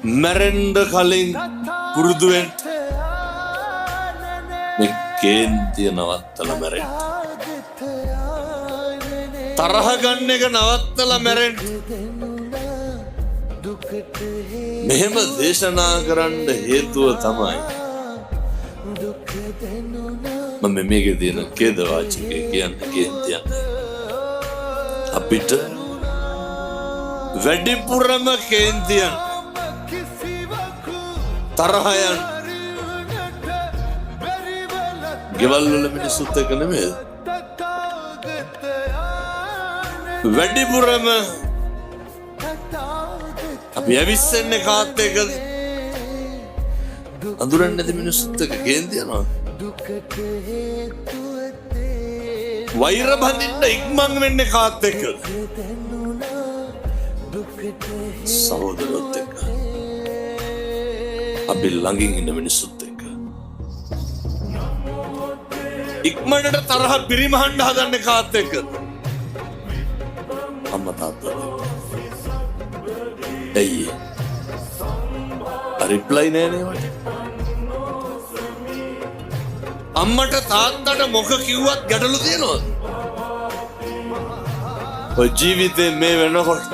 මැරෙන්න කලින් පුරුදු වෙන්න මේ කේන්තිය නවත්තලා මැරෙන්න. තරහ ගන්න එක නවත්තලා මැරෙන්න. මෙහෙම දේශනා කරන්න හේතුව තමයි මම මේකේ තියෙන ඛේද වාචකය කියන්නේ කේන්තියක්. අපිට වැඩිපුරම කේන්තියන් තරහයන් ගෙවල් වල මිනිස්සුත් එක්ක නෙමෙයි. වැඩිපුරම අපි ඇවිස්සෙන්නේ කාත් එක්කද? අඳුරන්නේ නැති මිනිස්සුත් එක්ක කේන්ති යනවා. වෛර බඳින්න ඉක්මන් වෙන්නේ කාත් එක්කද? සහෝදරයොත් එක්ක. අපි ළඟින් ඉන්න මිනිස්සුත් එක්ක. ඉක්මනට තරහ පිරිමහන්න හදන්නේ කාත් එක්කද? අම්මා තාත්තා එක්ක. ඇයි රිප්ලයි නෑනේ මට. අම්මට තාත්තට මොක කිව්වත් ගැටලු තියෙනවද? ඔය ජීවිතේ මේ වෙනකොට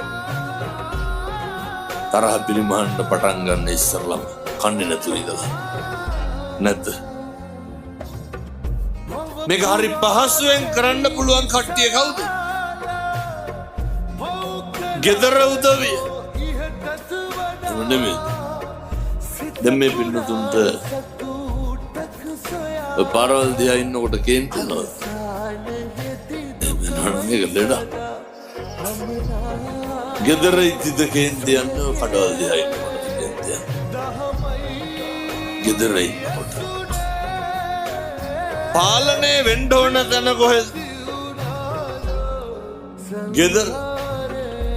තරහ පිරිමහන්න පටන් ගන්න ඉස්සරලම කන්නේ නැතුව ඉඳලා නැද්ද? මේක හරි පහසුවෙන් කරන්න පුළුවන් කට්ටිය කවුද? ගෙදර උදවිය නෙමෙයි. දැන් මේ පින්නතුන්ට පාරවල් දිහා ඉන්නකොට කේන්ති යනවා. මේක ලෙඩක්. ගෙදර ඉඳිද කේන්ති යනවා, කඩවල් දිහා ඉන්නකොට කේන්ති යනවා. ගෙදර ඉන්නකොට පාලනය වෙන්න ඕන තැන කොහෙද? ගෙදර.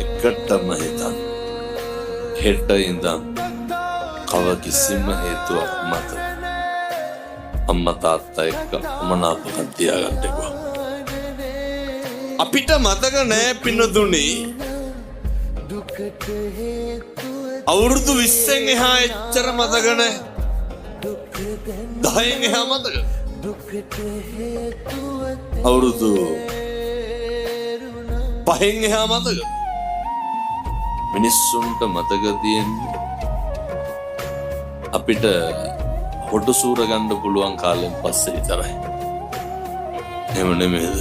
එකටම හිතන්න. හෙට ඉඳන් කව කිසිම හේතුවක් මත අම්මා තාත්තා එක්ක මනාපකම් තියාගන්න එපා. අපිට මතක නෑ පින්නතුනි, අවුරුදු 20න් එහා එච්චර මතක නෑ. 10න් එහා මතක. අවුරුදු 5න් එහා මතක. මිනිස්සුන්ට මතක තියෙන්නේ අපිට හොඩු සූර ගන්න පුළුවන් කාලෙන් පස්සේ විතරයි. එහෙම නෙමෙයිද?